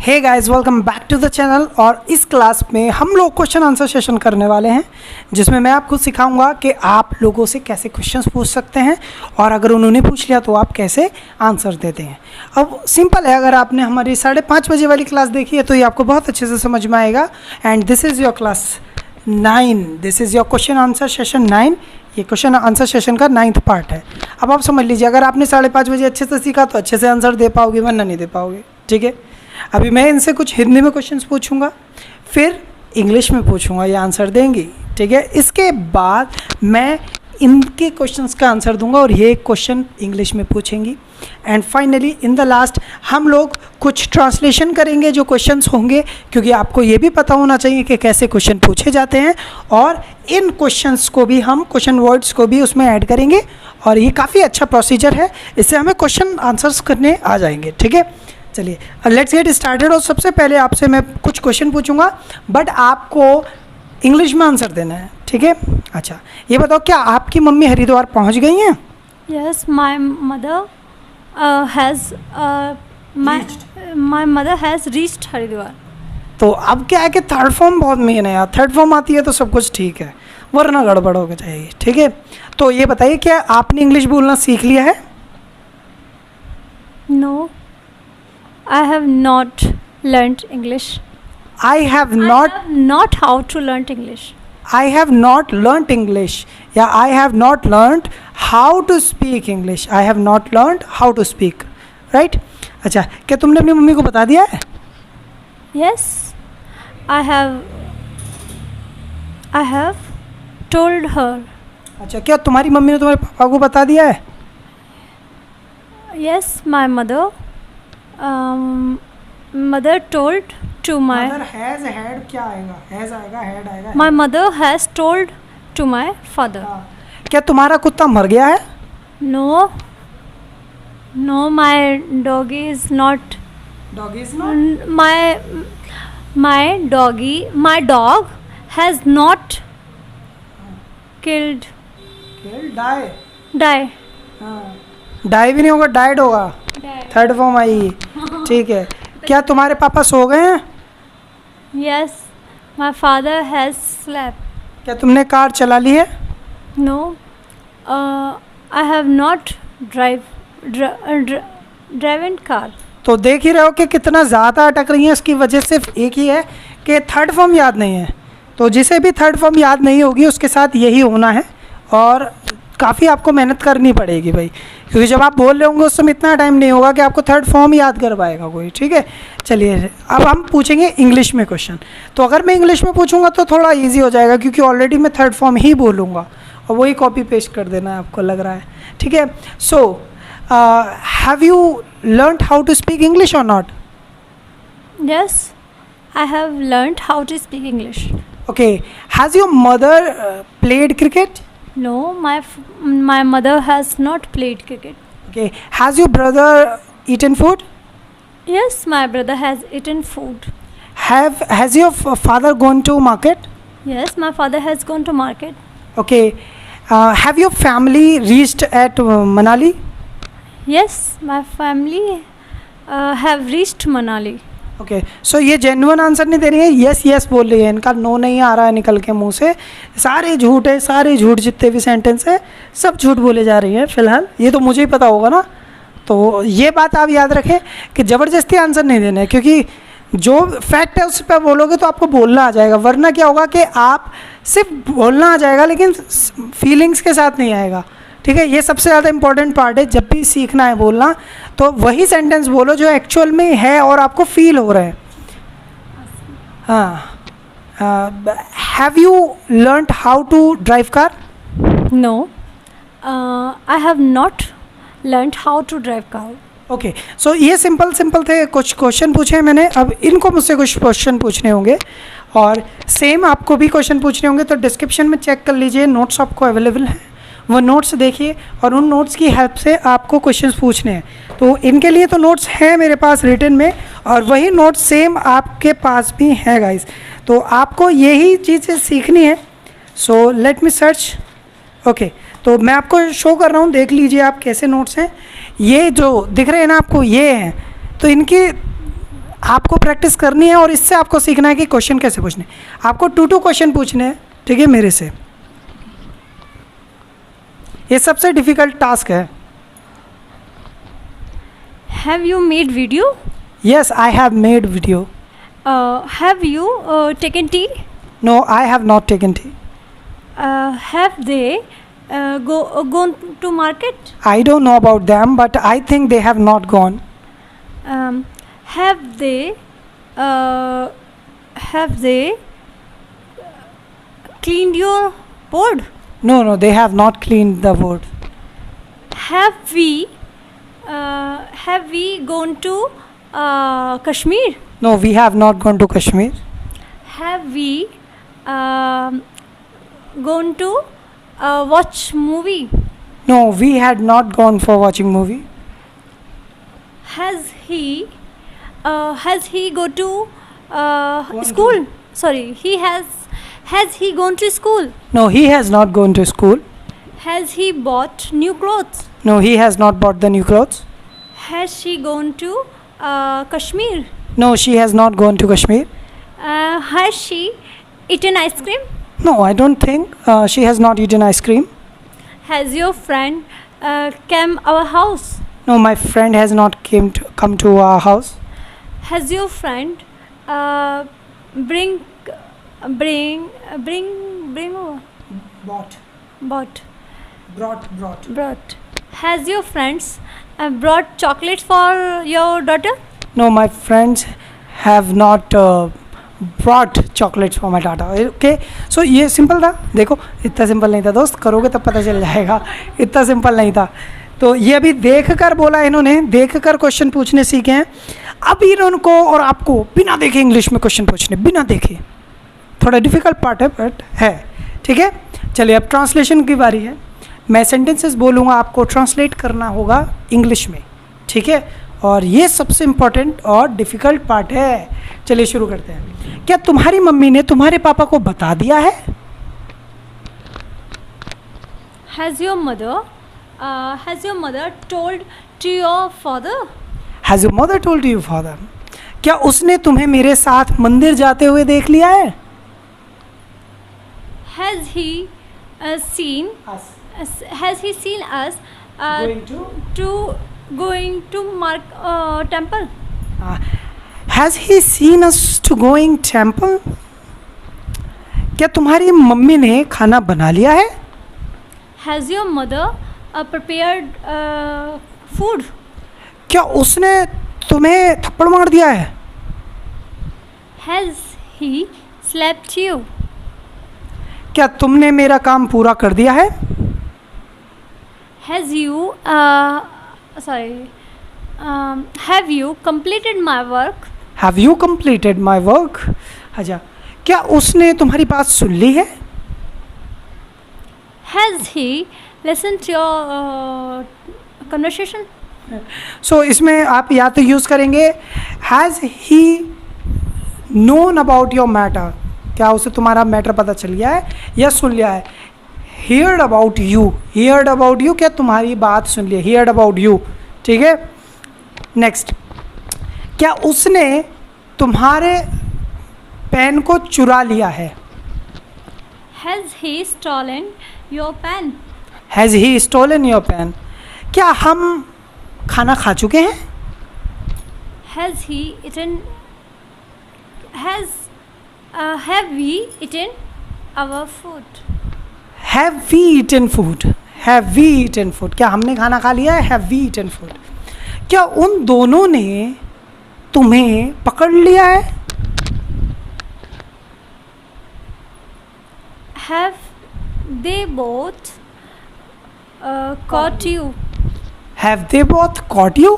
Hey guys, welcome back to the channel. और इस class में हम लोग क्वेश्चन आंसर सेशन करने वाले हैं, जिसमें मैं आपको सिखाऊंगा कि आप लोगों से कैसे क्वेश्चंस पूछ सकते हैं और अगर उन्होंने पूछ लिया तो आप कैसे आंसर देते हैं। अब सिंपल है, अगर आपने हमारी 5:30 बजे वाली क्लास देखी है तो ये आपको बहुत अच्छे से समझ में आएगा। And this is your class 9, this is your question answer session 9। ये क्वेश्चन आंसर सेशन का 9th पार्ट है। अब आप समझ लीजिए, अगर आपने 5:30 बजे अच्छे से सीखा तो अच्छे से आंसर दे पाओगे, वरना नहीं दे पाओगे। ठीक है, अभी मैं इनसे कुछ हिंदी में क्वेश्चंस पूछूंगा, फिर इंग्लिश में पूछूंगा, ये आंसर देंगी। ठीक है, इसके बाद मैं इनके क्वेश्चंस का आंसर दूंगा और ये क्वेश्चन इंग्लिश में पूछेंगी। And finally in the last हम लोग कुछ ट्रांसलेशन करेंगे जो क्वेश्चंस होंगे, क्योंकि आपको ये भी पता होना चाहिए कि कैसे क्वेश्चन पूछे जाते हैं। और इन क्वेश्चंस को भी हम क्वेश्चन वर्ड्स को भी उसमें ऐड करेंगे और ये काफ़ी अच्छा प्रोसीजर है, इससे हमें क्वेश्चन आंसर्स करने आ जाएंगे। ठीक है, चलिए लेट्स गेट स्टार्टेड। और सबसे पहले आपसे मैं कुछ क्वेश्चन पूछूंगा, बट आपको इंग्लिश में आंसर देना है। ठीक है, अच्छा ये बताओ, क्या आपकी मम्मी हरिद्वार पहुंच गई हैं? Yes, my mother has reached Haridwar. तो अब क्या है कि थर्ड फॉर्म बहुत मेन है यार, थर्ड फॉर्म आती है तो सब कुछ ठीक है, वरना गड़बड़ हो जाएगी। ठीक है, तो ये बताइए, क्या आपने इंग्लिश बोलना सीख लिया है? No, I have not learnt English. I have not how to learn English. I have not learnt English, या I have not learnt how to speak English. I have not learnt how to speak, right? अच्छा, क्या तुमने अपनी mummy को बता दिया है? Yes, I have told her. अच्छा, क्या तुम्हारी मम्मी ने तुम्हारे पापा को बता दिया है? Yes, my mother told to my. Mother has had, क्या आएगा? Has आएगा, had आएगा। My mother has told to my father. क्या तुम्हारा कुत्ता मर गया है? No, my doggy is not. Dog is not. My dog has not killed. Die. Die भी नहीं होगा, डाइड होगा, थर्ड फॉर्म आई। ठीक है, क्या तुम्हारे पापा सो गए हैं? Yes, my father has slept. क्या तुमने कार चला ली है? No, I have not driven car. तो देख ही रहे हो कि कितना ज़्यादा अटक रही है। इसकी वजह सिर्फ एक ही है कि थर्ड फॉर्म याद नहीं है। तो जिसे भी थर्ड फॉर्म याद नहीं होगी उसके साथ यही होना है, और काफ़ी आपको मेहनत करनी पड़ेगी भाई, क्योंकि जब आप बोल रहे होंगे उस समय इतना टाइम नहीं होगा कि आपको थर्ड फॉर्म याद कर पाएगा कोई। ठीक है, चलिए अब हम पूछेंगे इंग्लिश में क्वेश्चन। तो अगर मैं इंग्लिश में पूछूंगा तो थोड़ा इजी हो जाएगा, क्योंकि ऑलरेडी मैं थर्ड फॉर्म ही बोलूँगा और वही कॉपी पेस्ट कर देना है आपको, लग रहा है। ठीक है, so have you learned how to speak English और not? Yes, I have learnt how to speak English. Okay, has your mother played cricket? No, my mother has not played cricket. Okay, has your brother eaten food? Yes, my brother has eaten food. Has your father gone to market? Yes, my father has gone to market. Okay, have your family reached at Manali? Yes, my family have reached Manali. Okay, so ये genuine answer नहीं दे रही है, yes yes बोल रही है, इनका no नहीं आ रहा है निकल के मुंह से। सारे झूठ है, सारे झूठ, जितने भी सेंटेंस है सब झूठ बोले जा रही हैं फिलहाल। ये तो मुझे ही पता होगा ना, तो ये बात आप याद रखें कि ज़बरदस्ती आंसर नहीं देना है, क्योंकि जो फैक्ट है उस पर बोलोगे तो आपको बोलना आ जाएगा, वरना क्या होगा कि आप सिर्फ बोलना आ जाएगा लेकिन फीलिंग्स के साथ नहीं आएगा। ठीक है, ये सबसे ज़्यादा इंपॉर्टेंट पार्ट है। जब भी सीखना है बोलना तो वही सेंटेंस बोलो जो एक्चुअल में है और आपको फील हो रहा है। हाँ, have you learned how to drive car? No, I have not learnt how to drive car. Okay, so ये सिंपल थे कुछ क्वेश्चन पूछे मैंने। अब इनको मुझसे कुछ क्वेश्चन पूछने होंगे और सेम आपको भी क्वेश्चन पूछने होंगे, तो डिस्क्रिप्शन में चेक कर लीजिए, नोट्स आपको अवेलेबल हैं, वो नोट्स देखिए और उन नोट्स की हेल्प से आपको क्वेश्चंस पूछने हैं। तो इनके लिए तो नोट्स हैं मेरे पास रिटन में, और वही नोट्स सेम आपके पास भी हैं गाइस। तो आपको यही चीज़ें सीखनी है। So let me search. Okay, तो मैं आपको शो कर रहा हूँ, देख लीजिए आप कैसे नोट्स हैं। ये जो दिख रहे हैं ना आपको, ये हैं, तो इनकी आपको प्रैक्टिस करनी है और इससे आपको सीखना है कि क्वेश्चन कैसे पूछने। आपको 2 क्वेश्चन पूछने हैं, ठीक है, मेरे से। ये सबसे डिफिकल्ट टास्क है। Have you made video? Yes, I have made video. Have you taken tea? No, I have not taken tea. Have they gone to market? I don't know about them, but I think they have not gone. Have they cleaned your board? No no, they have not cleaned the board. Have we gone to Kashmir? No, we have not gone to Kashmir. Have we gone to watch movie? No, we had not gone for watching movie. Has he go to school? Sorry, has he gone to school? No, he has not gone to school. Has he bought new clothes? No, he has not bought the new clothes. Has she gone to Kashmir? No, she has not gone to Kashmir. Has she eaten ice cream? No, I don't think she has not eaten ice cream. Has your friend came our house? No, my friend has not come to our house. Has your friend bring over? Brought. Has your friends brought chocolate for your daughter? No, my friends have not brought chocolates for my daughter. Okay, so ये simple था। देखो, इतना simple नहीं था दोस्त, करोगे तब पता चल जाएगा। इतना सिंपल नहीं था। तो ये अभी देख कर बोला इन्होंने, देख कर क्वेश्चन पूछने सीखे हैं। अब इनको और आपको बिना देखे इंग्लिश में क्वेश्चन पूछने, बिना देखे। थोड़ा डिफिकल्ट पार्ट है, बट है, ठीक है। चलिए, अब ट्रांसलेशन की बारी है। मैं सेंटेंसेस बोलूँगा, आपको ट्रांसलेट करना होगा इंग्लिश में, ठीक है। और ये सबसे इम्पोर्टेंट और डिफ़िकल्ट पार्ट है। चलिए शुरू करते हैं। क्या तुम्हारी मम्मी ने तुम्हारे पापा को बता दिया है? Has your mother told to your father? Has your mother told you father? क्या उसने तुम्हें मेरे साथ मंदिर जाते हुए देख लिया है? Has he seen us going to temple? Has he seen us to going temple? क्या तुम्हारी मम्मी ने खाना बना लिया है? Has your mother prepared food? क्या उसने तुम्हें थप्पड़ मार दिया है? Has he slapped you? क्या तुमने मेरा काम पूरा कर दिया है? Have you completed my work? Have you completed my work? अच्छा, क्या उसने तुम्हारी बात सुन ली है? Has he listened to your conversation? So इसमें आप या तो यूज़ करेंगे Has he known about your matter? क्या उसे तुम्हारा मैटर पता चल गया है या सुन लिया है? Heard about you, क्या तुम्हारी बात सुन लिया? Heard about you, ठीक है। नेक्स्ट, क्या उसने तुम्हारे पेन को चुरा लिया है? Has he stolen your pen? Has he stolen your pen? क्या हम खाना खा चुके हैं? Have we eaten our food? Have we eaten food? क्या हमने खाना खा लिया है? Have we eaten food? क्या उन दोनों ने तुम्हें पकड़ लिया है? Have they both caught you? Have they both caught you?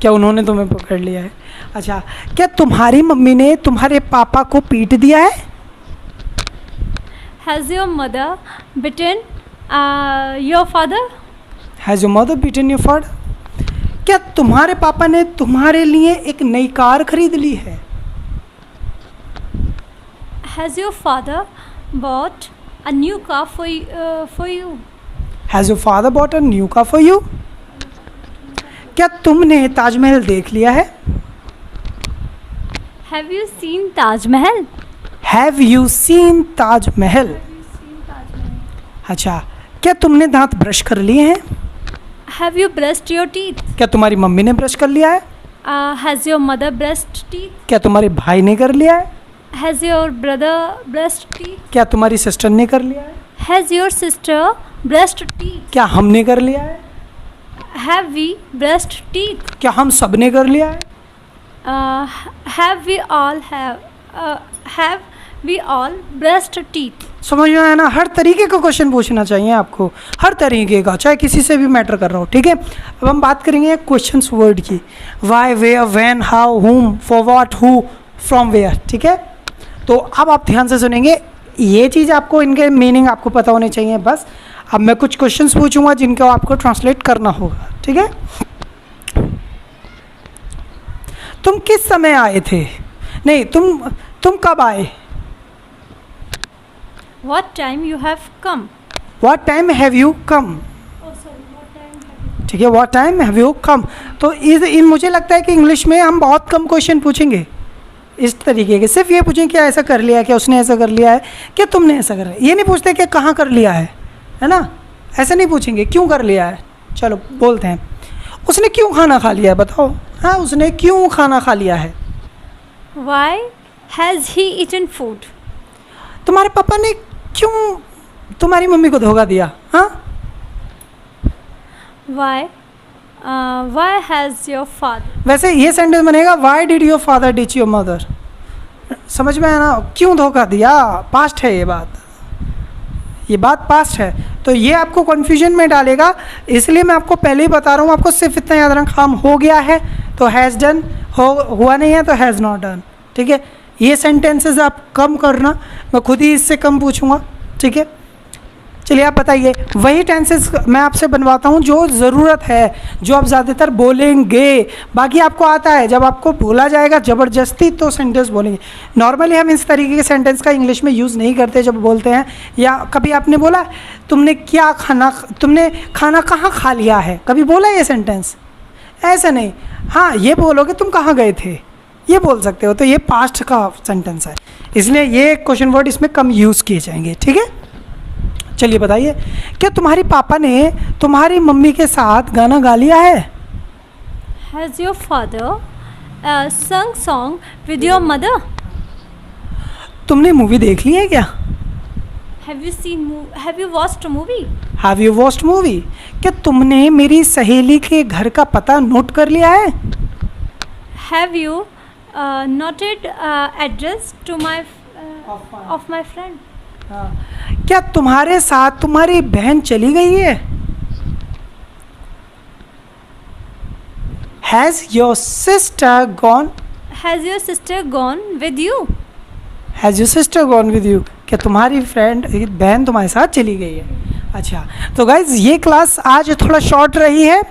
क्या उन्होंने तुम्हें पकड़ लिया है? अच्छा, क्या तुम्हारी मम्मी ने तुम्हारे पापा को पीट दिया है? Has your mother beaten your father? Has your mother beaten your father? क्या तुम्हारे पापा ने तुम्हारे लिए एक नई कार खरीद ली है? Has your father bought a new car for you? Has your father bought a new car for you? क्या तुमने ताजमहल देख लिया है? Have you seen Taj Mahal? Have you seen Taj Mahal? अच्छा, क्या तुमने दांत ब्रश कर लिए हैं? Have you brushed your teeth? क्या तुम्हारी मम्मी ने ब्रश कर लिया है? Has your mother brushed teeth? क्या तुम्हारे भाई ने कर लिया है? Has your brother brushed teeth? क्या तुम्हारी सिस्टर ने कर लिया है? Has your sister brushed teeth? क्या हमने कर लिया है? Have we brushed teeth? क्या हम सब ने कर लिया है? Have we all brushed teeth? समझ में आया ना? हर तरीके का क्वेश्चन पूछना चाहिए आपको, हर तरीके का, चाहे किसी से भी मैटर कर रहा हो, ठीक है। अब हम बात करेंगे क्वेश्चंस वर्ड की, why, where, when, how, whom, for what, who, from where, ठीक है। तो अब आप ध्यान से सुनेंगे, ये चीज़ आपको, इनके मीनिंग आपको पता होने चाहिए बस। अब मैं कुछ क्वेश्चंस पूछूंगा जिनको आपको ट्रांसलेट करना होगा, ठीक है। तुम किस समय आए थे? नहीं, तुम कब आए? What time you have come? What time have you come? Oh sorry, what time have you? ठीक है, What time have you come? तो इन मुझे लगता है कि इंग्लिश में हम बहुत कम क्वेश्चन पूछेंगे इस तरीके के, सिर्फ ये पूछेंगे क्या ऐसा कर लिया है, क्या उसने ऐसा कर लिया है, क्या तुमने ऐसा कर लिया है। ये नहीं पूछते कि कहाँ कर लिया है ना, ऐसा नहीं पूछेंगे, क्यों कर लिया है। चलो बोलते हैं, उसने क्यों खाना खा लिया है, बताओ। हाँ, उसने क्यों खाना खा लिया है? Why has he eaten food? तुम्हारे पापा ने क्यों तुम्हारी मम्मी को धोखा दिया? हाँ, Why has your father? वैसे ये सेंटेंस बनेगा, why did your father ditch your mother. समझ में आया ना? क्यों धोखा दिया, पास्ट है ये बात पास्ट है, तो ये आपको कन्फ्यूजन में डालेगा। इसलिए मैं आपको पहले ही बता रहा हूँ, आपको सिर्फ इतना याद रखना, काम हो गया है तो हैज़ डन, हुआ नहीं है तो हैज़ नॉट डन, ठीक है। ये सेंटेंसेस आप कम करना, मैं खुद ही इससे कम पूछूंगा, ठीक है। चलिए आप बताइए, वही टेंसेस मैं आपसे बनवाता हूँ जो ज़रूरत है, जो आप ज़्यादातर बोलेंगे। बाकी आपको आता है, जब आपको बोला जाएगा ज़बरदस्ती तो सेंटेंस बोलेंगे। नॉर्मली हम इस तरीके के सेंटेंस का इंग्लिश में यूज़ नहीं करते जब बोलते हैं। या कभी आपने बोला तुमने खाना कहाँ खा लिया है, कभी बोला ये सेंटेंस? ऐसा नहीं। हाँ, ये बोलोगे तुम कहाँ गए थे, ये बोल सकते हो, तो ये पास्ट का सेंटेंस है, इसलिए ये क्वेश्चन वर्ड इसमें कम यूज़ किए जाएंगे, ठीक है। चलिए बताइए, क्या तुम्हारे पापा ने तुम्हारी मम्मी के साथ गाना गा लिया है? Has your father sung song with your mother? तुमने मूवी देख ली है क्या? Have you watched a movie? Have you watched movie? क्या तुमने मेरी सहेली के घर का पता नोट कर लिया है? Have you noted address to of my friend? क्या तुम्हारे साथ तुम्हारी बहन चली गई है? Has your sister gone? Has your sister gone with you? Has your sister gone with you? क्या तुम्हारी बहन तुम्हारे साथ चली गई है? अच्छा, तो गाइज ये क्लास आज थोड़ा शॉर्ट रही है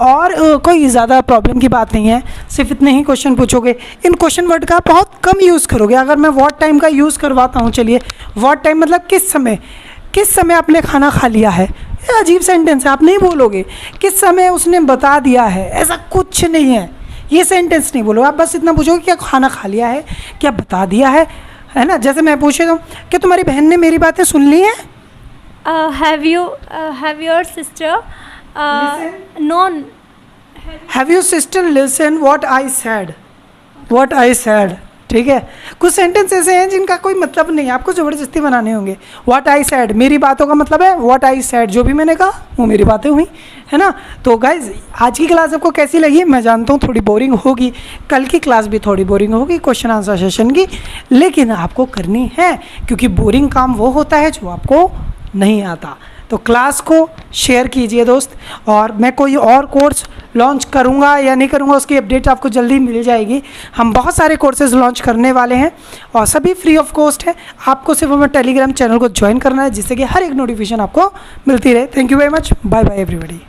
और कोई ज़्यादा प्रॉब्लम की बात नहीं है, सिर्फ इतने ही क्वेश्चन पूछोगे। इन क्वेश्चन वर्ड का बहुत कम यूज़ करोगे। अगर मैं व्हाट टाइम का यूज़ करवाता हूँ, चलिए व्हाट टाइम मतलब किस समय आपने खाना खा लिया है। ये अजीब सेंटेंस है, आप नहीं बोलोगे किस समय उसने बता दिया है, ऐसा कुछ नहीं है। ये सेंटेंस नहीं बोलो, आप बस इतना पूछोगे क्या खाना खा लिया है, क्या बता दिया है ना। जैसे मैं पूछे तो क्या तुम्हारी बहन ने मेरी बातें सुन ली हैं? Have your sister known? Have your sister listened what I said? What I said, ठीक है। कुछ सेंटेंस ऐसे हैं जिनका कोई मतलब नहीं है, आपको ज़बरदस्ती बनाने होंगे। What I said, मेरी बातों का मतलब है What I said, जो भी मैंने कहा वो मेरी बातें हुई, है ना। तो गाइज आज की क्लास आपको कैसी लगी? मैं जानता हूँ थोड़ी बोरिंग होगी, कल की क्लास भी थोड़ी बोरिंग होगी क्वेश्चन आंसर सेशन की, लेकिन आपको करनी है, क्योंकि बोरिंग काम वो होता है जो आपको नहीं आता। तो क्लास को शेयर कीजिए दोस्त, और मैं कोई और कोर्स लॉन्च करूंगा या नहीं करूंगा उसकी अपडेट आपको जल्दी मिल जाएगी। हम बहुत सारे कोर्सेज लॉन्च करने वाले हैं और सभी फ्री ऑफ कॉस्ट है। आपको सिर्फ हमें टेलीग्राम चैनल को ज्वाइन करना है, जिससे कि हर एक नोटिफिकेशन आपको मिलती रहे। Thank you very much, bye bye everybody.